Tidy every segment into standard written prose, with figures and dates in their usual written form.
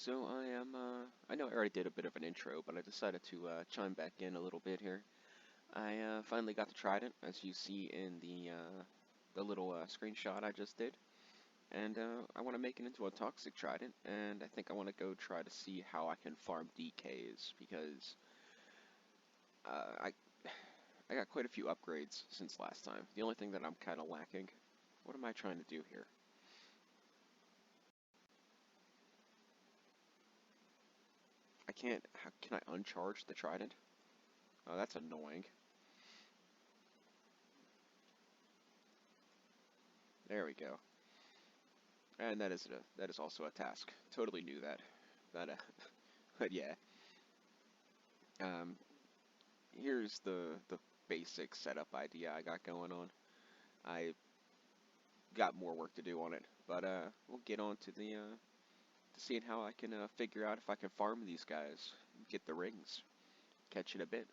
So I know I already did a bit of an intro, but I decided to chime back in a little bit here. I finally got the trident, as you see in the little screenshot I just did, and I want to make it into a toxic trident, and I think I want to go try to see how I can farm DKs, because I I got quite a few upgrades since last time. The only thing that I'm kind of lacking, what am I trying to do here? I can't, how can I uncharge the trident? Oh, that's annoying. There we go. And that is also a task. Totally knew that. But but yeah. Um, Here's the basic setup idea I got going on. I got more work to do on it, but we'll get on to the to seeing how I can figure out if I can farm these guys, get the rings. Catch it a bit.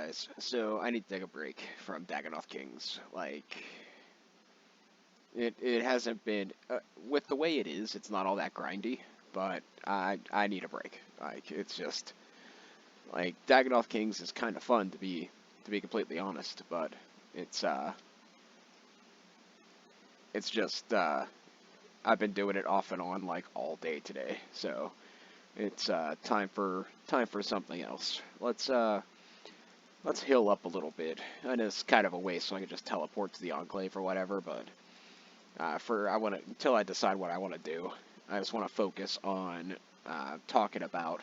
guys. So I need to take a break from Dagganoth Kings. Like, it hasn't been with the way it is. It's not all that grindy, but I need a break. Like, it's just like Dagganoth Kings is kind of fun to be completely honest, but it's it's just I've been doing it off and on like all day today, so it's time for something else. Let's heal up a little bit. I know it's kind of a waste, so I can just teleport to the Enclave or whatever, but I want to until I decide what I want to do. I just want to focus on talking about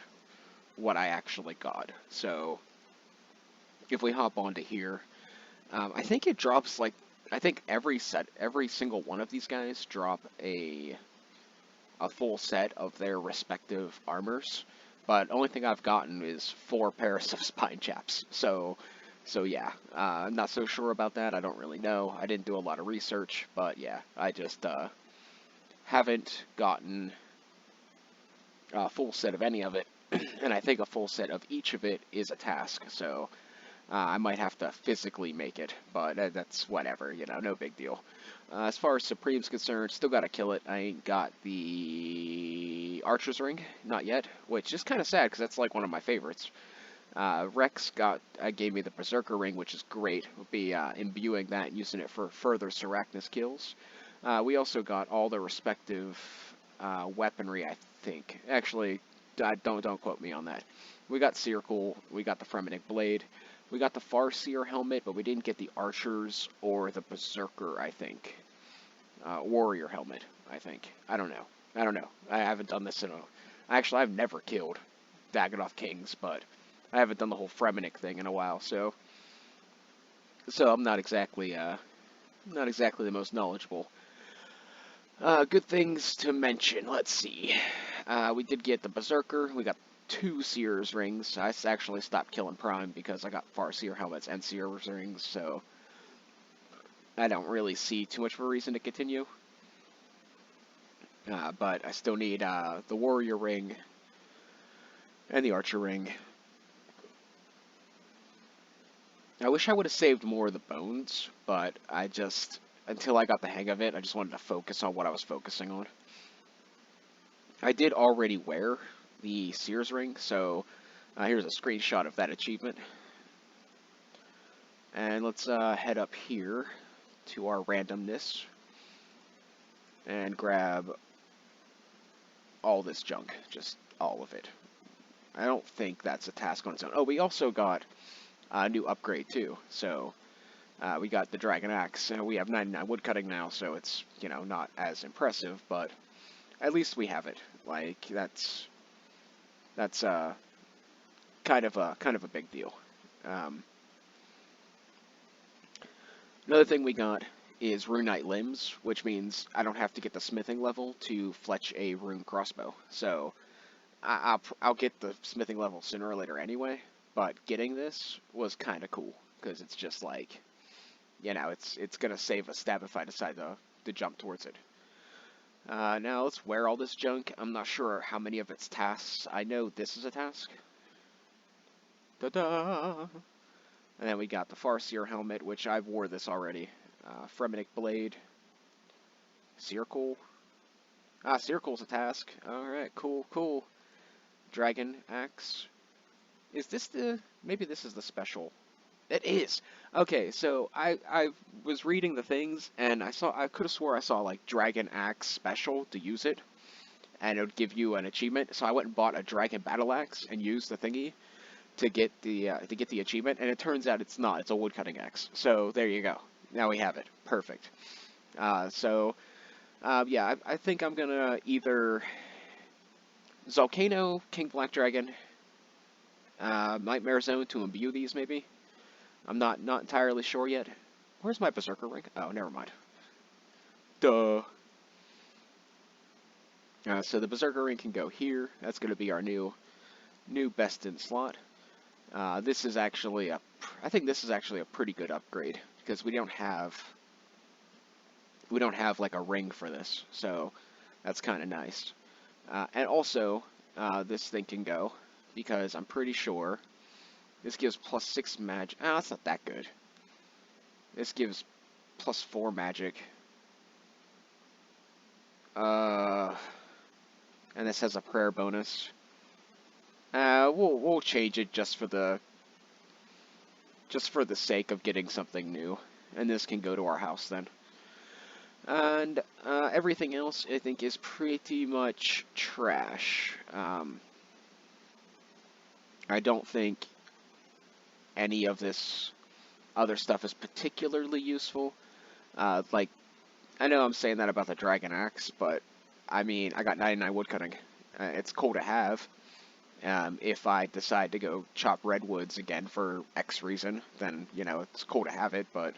what I actually got. So if we hop onto here, I think it drops like I think every single one of these guys drop a full set of their respective armors. But only thing I've gotten is 4 pairs of spine chaps. So yeah, I'm not so sure about that. I don't really know. I didn't do a lot of research, but yeah, I just haven't gotten a full set of any of it. And I think a full set of each of it is a task. So I might have to physically make it, but that's whatever, you know, no big deal. As far as Supreme's concerned, still gotta kill it. I ain't got the Archer's Ring, not yet, which is kind of sad, because that's like one of my favorites. Rex gave me the Berserker Ring, which is great. We'll be imbuing that and using it for further Sarachnis kills. We also got all the respective weaponry, I think. Actually, don't quote me on that. We got Circle, we got the Fremennik Blade, we got the Farseer helmet, but we didn't get the Archers or the Berserker, I think. Warrior helmet, I think. I don't know. I haven't done this in a... Actually, I've never killed Dagganoth Kings, but I haven't done the whole Fremennik thing in a while, so I'm not exactly the most knowledgeable. Good things to mention. Let's see. We did get the Berserker. We got 2 Seer's rings. I actually stopped killing Prime because I got Farseer helmets and Seer's rings, so I don't really see too much of a reason to continue. But I still need the Warrior ring and the Archer ring. I wish I would have saved more of the bones, but until I got the hang of it, I just wanted to focus on what I was focusing on. I did already wear the Seer's ring, so here's a screenshot of that achievement. And let's head up here to our randomness and grab all this junk, just all of it. I don't think that's a task on its own. Oh, we also got a new upgrade too, so we got the Dragon Axe. We have 99 woodcutting now, so it's, you know, not as impressive, but at least we have it. Like, that's kind of a big deal. Another thing we got is Runite Limbs, which means I don't have to get the smithing level to fletch a rune crossbow. So I'll get the smithing level sooner or later anyway, but getting this was kind of cool, because it's just like, you know, it's going to save a stab if I decide to jump towards it. Now let's wear all this junk. I'm not sure how many of its tasks. I know this is a task. Ta-da! And then we got the Farseer helmet, which I wore this already. Fremennik Blade. Circle. Circle's a task. Alright, cool. Dragon Axe. Is this maybe this is the special. It is! Okay, so I was reading the things, and I could have swore I saw, like, Dragon Axe Special to use it, and it would give you an achievement, so I went and bought a Dragon Battle Axe and used the thingy to get the achievement, and it turns out it's not. It's a woodcutting axe. So there you go. Now we have it. Perfect. Yeah, I think I'm gonna either Volcano, King Black Dragon, Nightmare Zone to imbue these maybe. I'm not entirely sure yet. Where's my Berserker ring? Oh, never mind. Duh. So the Berserker ring can go here. That's gonna be our new best in slot. This is actually I think this is actually a pretty good upgrade, because we don't have like a ring for this, so that's kind of nice. And also, this thing can go, because I'm pretty sure This gives +6 magic. Ah, that's not that good. This gives +4 magic. Uh, and this has a prayer bonus. We'll change it just for the sake of getting something new, and this can go to our house then. And everything else I think is pretty much trash. I don't think any of this other stuff is particularly useful. Like, I know I'm saying that about the Dragon Axe, but I mean, I got 99 woodcutting. It's cool to have. If I decide to go chop redwoods again for X reason, then, you know, it's cool to have it, but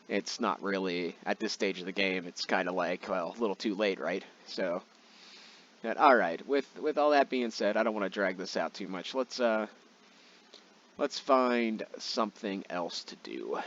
it's not really, at this stage of the game, it's kind of like, well, a little too late, right? So, but, alright, with all that being said, I don't want to drag this out too much. Let's find something else to do.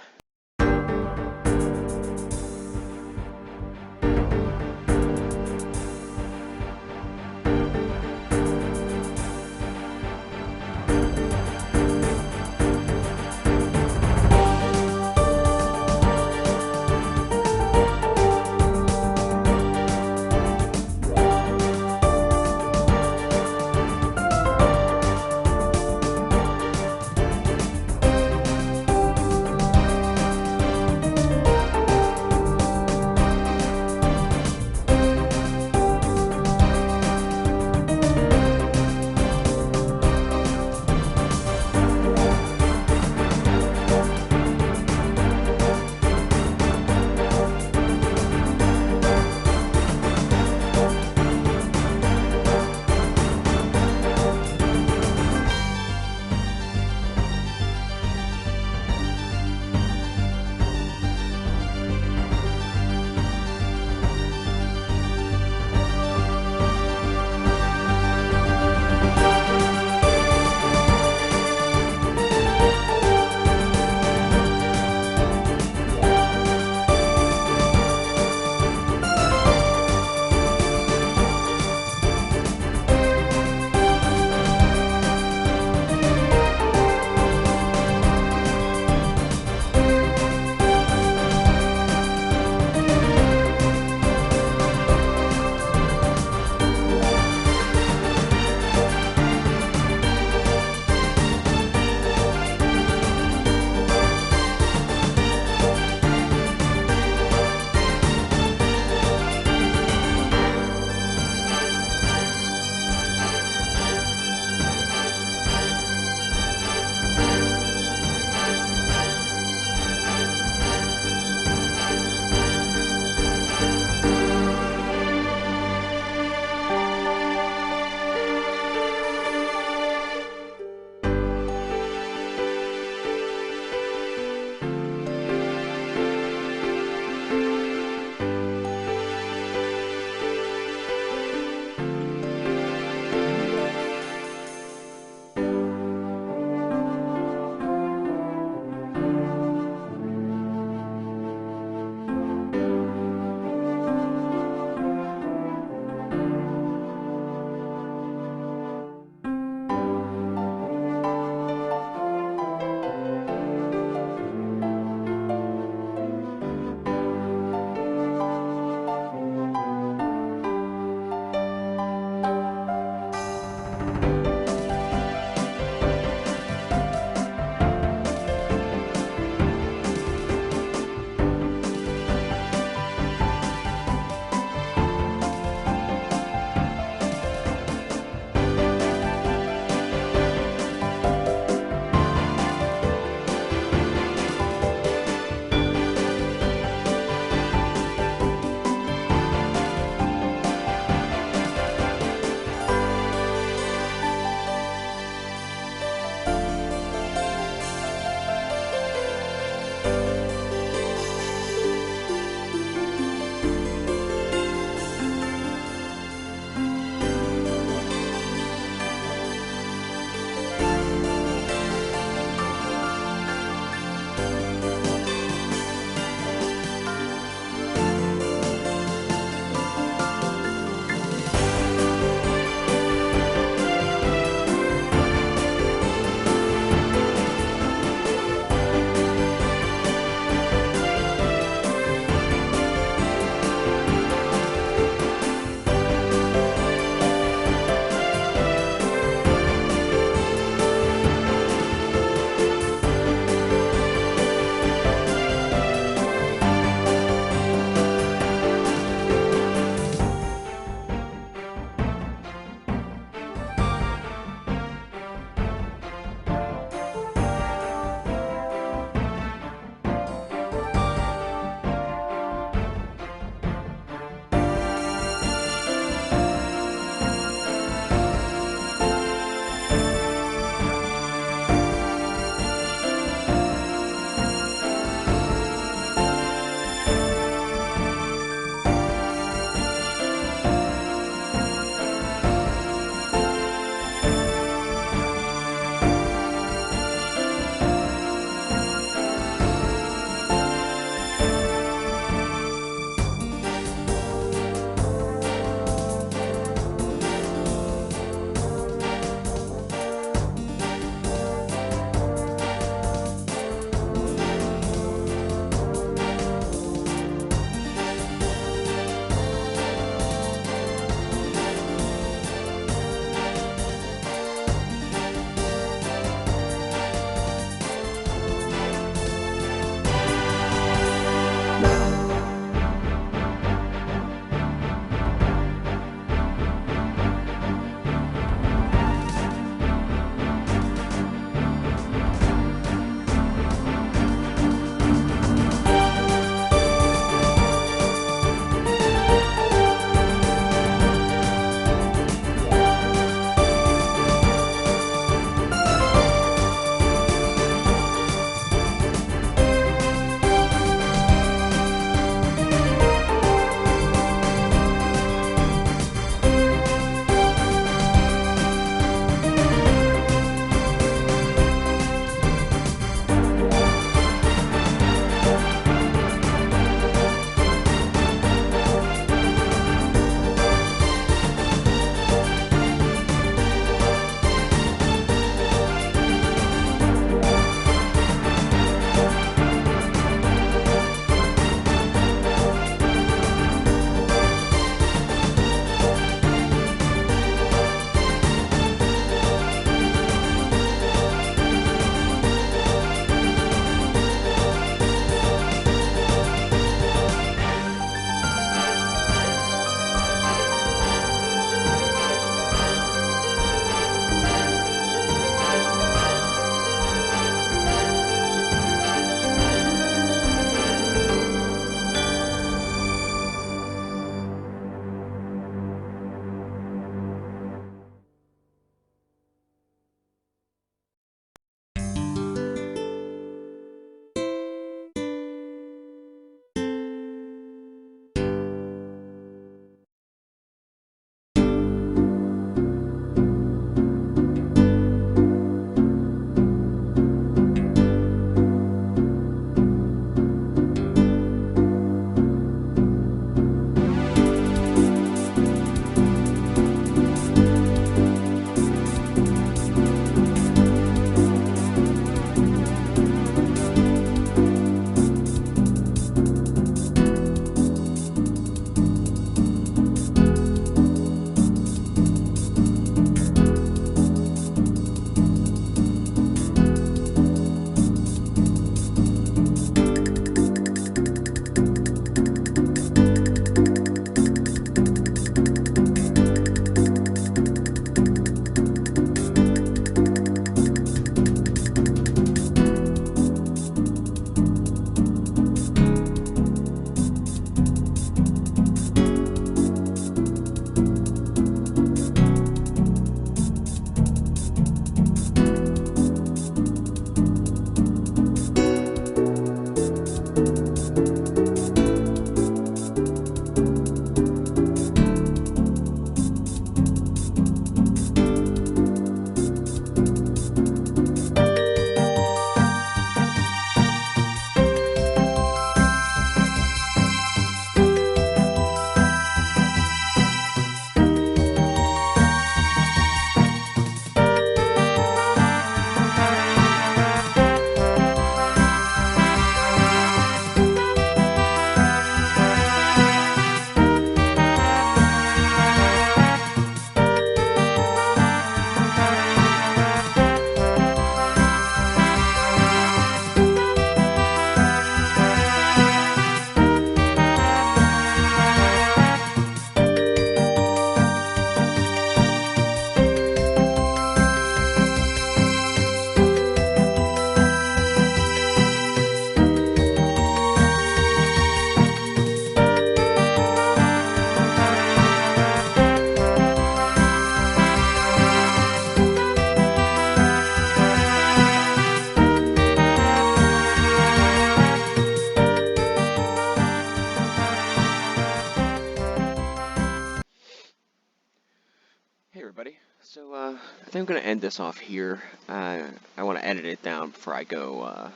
think I'm gonna end this off here. I want to edit it down before I go.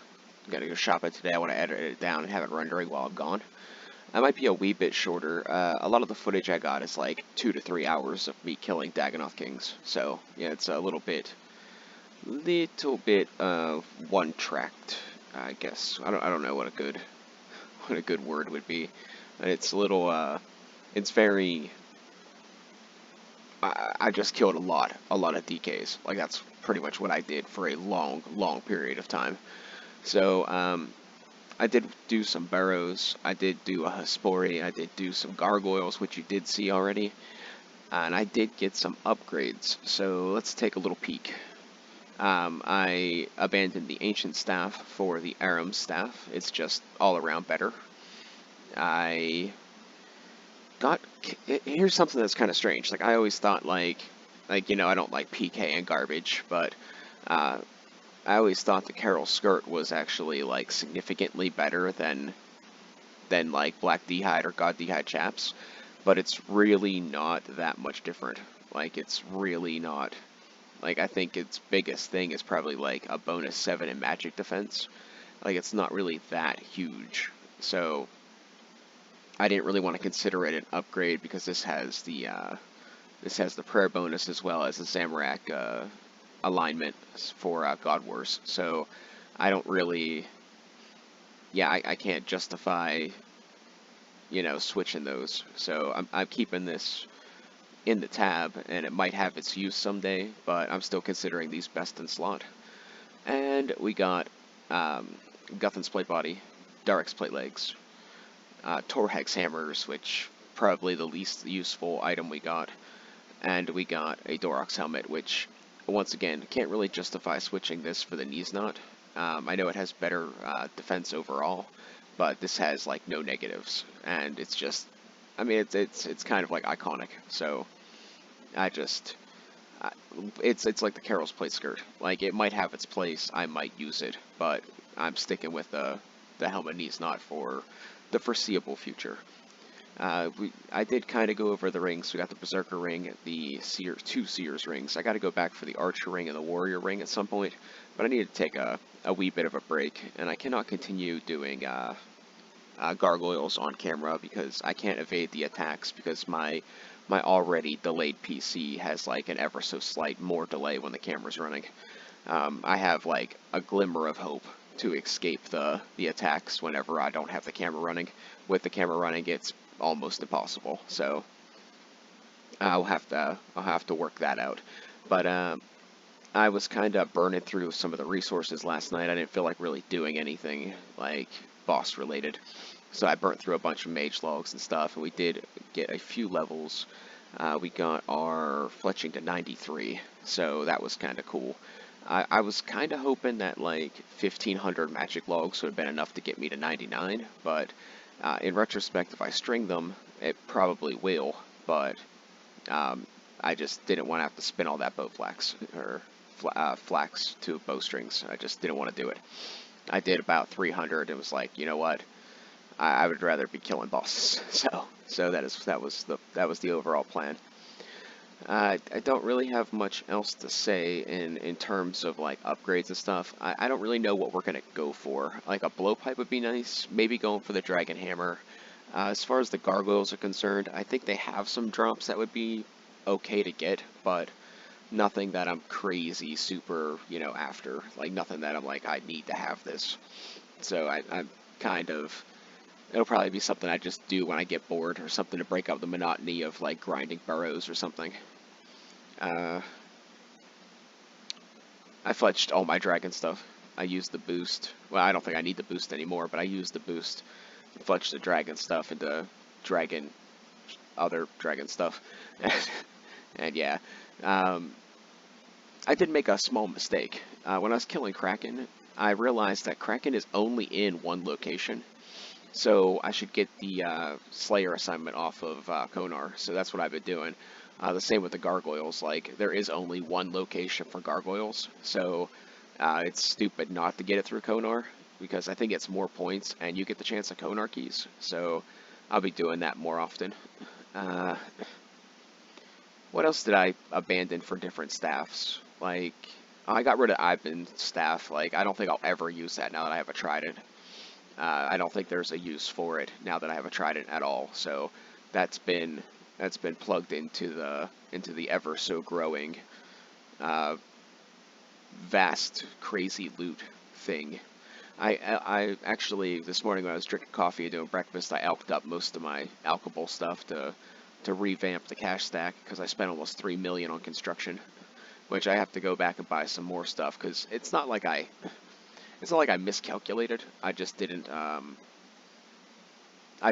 Gotta go shopping today. I want to edit it down and have it rendering while I'm gone. I might be a wee bit shorter. A lot of the footage I got is like 2 to 3 hours of me killing Dagannoth Kings. So yeah, it's a little bit one-tracked, I guess. I don't know what a good word would be. It's a little it's very. I just killed a lot of DKs. Like that's pretty much what I did for a long period of time. So I did do some burrows. I did do a Hespori. I did do some gargoyles, which you did see already, and I did get some upgrades. So let's take a little peek. I abandoned the ancient staff for the Aram staff. It's just all around better. I got here's something that's kind of strange. Like I always thought, like I don't like PK and garbage, but uh, I always thought the Carol skirt was actually like significantly better than like Black D'hide or God D'hide chaps, but it's really not that much different. Like it's really not. Like I think its biggest thing is probably like a bonus 7 in magic defense. Like it's not really that huge. So I didn't really want to consider it an upgrade because this has the prayer bonus as well as the Zamorak alignment for God Wars. So I don't really, yeah, I can't justify, switching those. So I'm keeping this in the tab, and it might have its use someday, but I'm still considering these best in slot. And we got Guthan's plate body, Darik's plate legs, Torhex hammers, which probably the least useful item we got, and we got a Dorok's helmet, which once again can't really justify switching this for the knees knot. I know it has better defense overall, but this has like no negatives, and it's just, I mean, it's kind of like iconic. So I just, it's like the Carol's plate skirt. Like it might have its place, I might use it, but I'm sticking with the helmet knees knot for the foreseeable future. I did kind of go over the rings. We got the Berserker ring, the two Seers rings. I got to go back for the Archer ring and the Warrior ring at some point, but I need to take a wee bit of a break, and I cannot continue doing gargoyles on camera because I can't evade the attacks because my already delayed PC has like an ever so slight more delay when the camera's running. I have like a glimmer of hope to escape the attacks whenever I don't have the camera running. With the camera running, it's almost impossible. So I'll have to work that out. But I was kind of burning through some of the resources last night. I didn't feel like really doing anything like boss related. So I burnt through a bunch of mage logs and stuff, and we did get a few levels. We got our fletching to 93, so that was kind of cool. I was kind of hoping that like 1500 magic logs would have been enough to get me to 99, but in retrospect, if I string them, it probably will, but I just didn't want to have to spin all that bow flax, or flax to bowstrings. I just didn't want to do it. I did about 300 and was like, you know what, I would rather be killing bosses. So that was the overall plan. I don't really have much else to say in terms of like upgrades and stuff. I don't really know what we're gonna go for. Like a blowpipe would be nice. Maybe going for the dragon hammer. As far as the gargoyles are concerned, I think they have some drops that would be okay to get, but nothing that I'm crazy super, after. Like nothing that I'm like, I need to have this. So I'm kind of, it'll probably be something I just do when I get bored, or something to break up the monotony of like grinding burrows or something. I fletched all my dragon stuff. I used the boost. Well, I don't think I need the boost anymore, but I used the boost to fletch the dragon stuff into other dragon stuff. And yeah, I did make a small mistake. When I was killing Kraken, I realized that Kraken is only in one location. So I should get the Slayer assignment off of Konar. So that's what I've been doing. The same with the gargoyles. Like there is only one location for gargoyles, so it's stupid not to get it through Konar because I think it's more points and you get the chance of Konar keys. So I'll be doing that more often. What else did I abandon for different staffs? Like, I got rid of Ivan's staff. Like, I don't think I'll ever use that now that I have a trident. I don't think there's a use for it now that I have a trident at all. So that's been plugged into the ever so growing uh, vast crazy loot thing. I actually this morning when I was drinking coffee and doing breakfast, I alked up most of my alchable stuff to revamp the cash stack because I spent almost 3 million on construction, which I have to go back and buy some more stuff because it's not like I miscalculated. I just didn't. I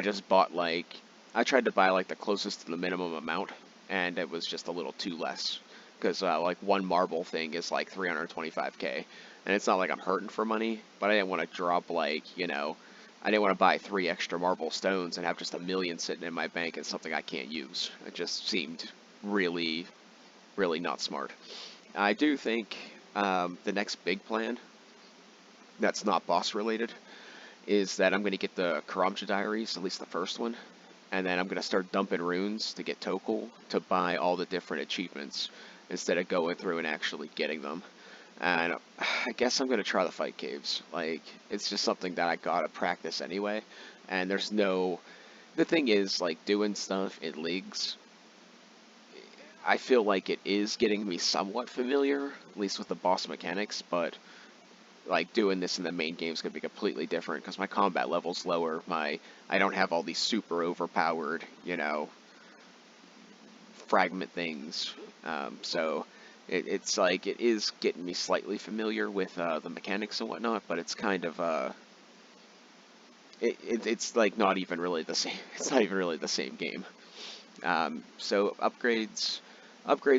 just bought like I tried to buy like the closest to the minimum amount, and it was just a little too less because like one marble thing is like 325k, and it's not like I'm hurting for money, but I didn't want to drop like I didn't want to buy 3 extra marble stones and have just 1 million sitting in my bank and something I can't use. It just seemed really, really not smart. I do think the next big plan that's not boss related is that I'm going to get the Karamja Diaries, at least the first one, and then I'm going to start dumping runes to get Tokul to buy all the different achievements instead of going through and actually getting them. And I guess I'm going to try the fight caves. Like, it's just something that I got to practice anyway, and there's no... The thing is, like, doing stuff in leagues, I feel like it is getting me somewhat familiar, at least with the boss mechanics, but like doing this in the main game is going to be completely different because my combat level's lower. I don't have all these super overpowered, fragment things. So it's like it is getting me slightly familiar with the mechanics and whatnot, but it's kind of it's like not even really the same. It's not even really the same game. So upgrades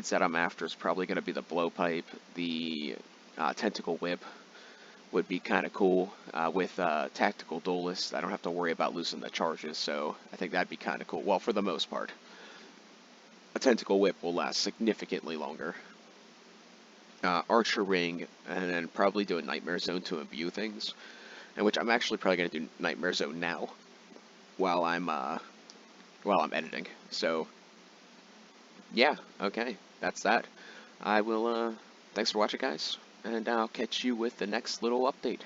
that I'm after is probably going to be the blowpipe, the tentacle whip, would be kind of cool with tactical duelists. I don't have to worry about losing the charges, so I think that'd be kind of cool. Well, for the most part, a tentacle whip will last significantly longer. Archer ring, and then probably do a nightmare zone to imbue things, and which I'm actually probably going to do nightmare zone now while I'm editing. So yeah, okay, that's that. I will. Thanks for watching, guys, and I'll catch you with the next little update.